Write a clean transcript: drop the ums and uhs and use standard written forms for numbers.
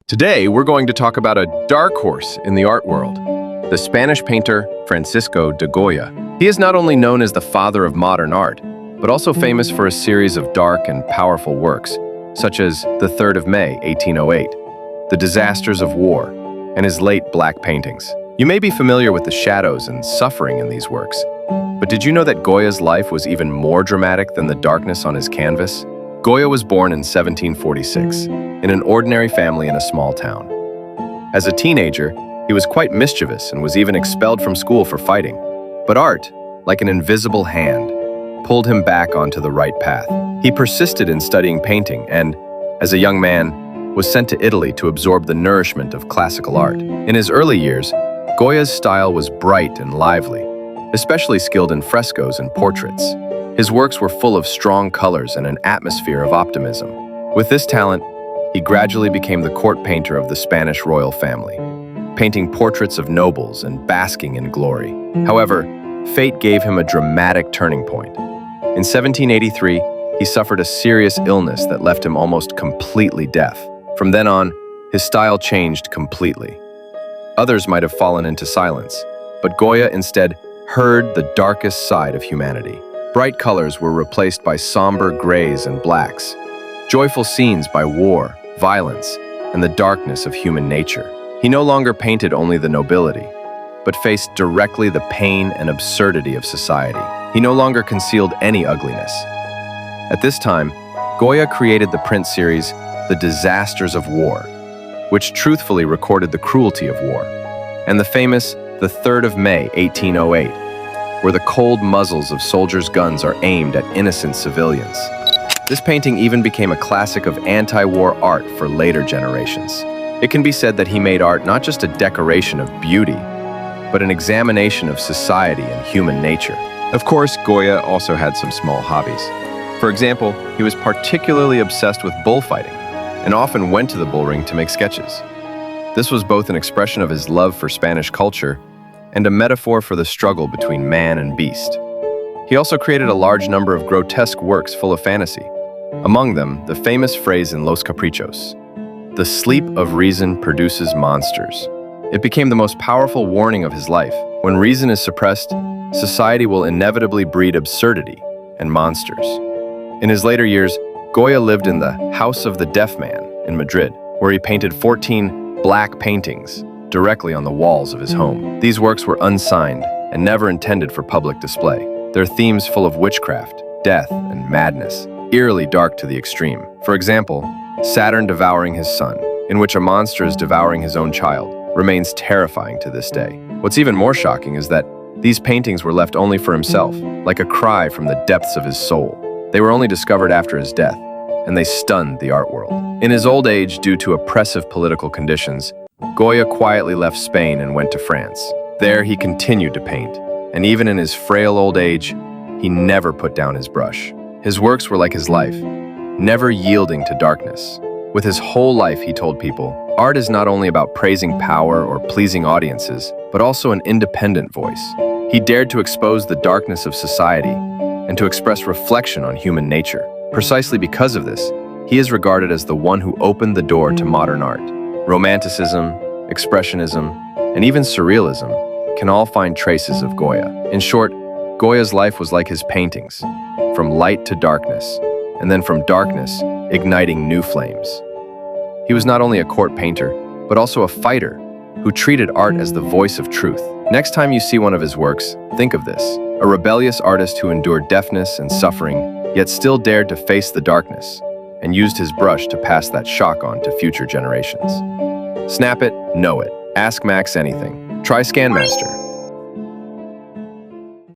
Today, we're going to talk about a dark horse in the art world, the Spanish painter Francisco de Goya. He is not only known as the father of modern art, but also famous for a series of dark and powerful works, such as The 3rd of May, 1808, The Disasters of War, and his late black paintings. You may be familiar with the shadows and suffering in these works, but did you know that Goya's life was even more dramatic than the darkness on his canvas? Goya was born in 1746, in an ordinary family in a small town. As a teenager, he was quite mischievous and was even expelled from school for fighting. But art, like an invisible hand, pulled him back onto the right path. He persisted in studying painting and, as a young man, was sent to Italy to absorb the nourishment of classical art. In his early years, Goya's style was bright and lively, especially skilled in frescoes and portraits. His works were full of strong colors and an atmosphere of optimism. With this talent, he gradually became the court painter of the Spanish royal family, painting portraits of nobles and basking in glory. However, fate gave him a dramatic turning point. In 1783, he suffered a serious illness that left him almost completely deaf. From then on, his style changed completely. Others might have fallen into silence, but Goya instead heard the darkest side of humanity. Bright colors were replaced by somber grays and blacks, joyful scenes by war, violence, and the darkness of human nature. He no longer painted only the nobility, but faced directly the pain and absurdity of society. He no longer concealed any ugliness. At this time, Goya created the print series, The Disasters of War, which truthfully recorded the cruelty of war, and the famous The 3rd of May, 1808, where the cold muzzles of soldiers' guns are aimed at innocent civilians. This painting even became a classic of anti-war art for later generations. It can be said that he made art not just a decoration of beauty, but an examination of society and human nature. Of course, Goya also had some small hobbies. For example, he was particularly obsessed with bullfighting and often went to the bull ring to make sketches. This was both an expression of his love for Spanish culture and a metaphor for the struggle between man and beast. He also created a large number of grotesque works full of fantasy. Among them, the famous phrase in Los Caprichos, "The sleep of reason produces monsters." It became the most powerful warning of his life. When reason is suppressed, society will inevitably breed absurdity and monsters. In his later years, Goya lived in the House of the Deaf Man in Madrid, where he painted 14 black paintings directly on the walls of his home. These works were unsigned and never intended for public display. Their themes full of witchcraft, death, and madness, eerily dark to the extreme. For example, Saturn devouring his son, in which a monster is devouring his own child, remains terrifying to this day. What's even more shocking is that these paintings were left only for himself, like a cry from the depths of his soul. They were only discovered after his death, and they stunned the art world. In his old age, due to oppressive political conditions, Goya quietly left Spain and went to France. There he continued to paint, and even in his frail old age, he never put down his brush. His works were like his life, never yielding to darkness. With his whole life, he told people, art is not only about praising power or pleasing audiences, but also an independent voice. He dared to expose the darkness of society and to express reflection on human nature. Precisely because of this, he is regarded as the one who opened the door to modern art. Romanticism, Expressionism, and even Surrealism can all find traces of Goya. In short, Goya's life was like his paintings, from light to darkness, and then from darkness, igniting new flames. He was not only a court painter, but also a fighter who treated art as the voice of truth. Next time you see one of his works, think of this: a rebellious artist who endured deafness and suffering, yet still dared to face the darkness, and used his brush to pass that shock on to future generations. Snap it, know it. Ask Max anything. Try ScanMaster.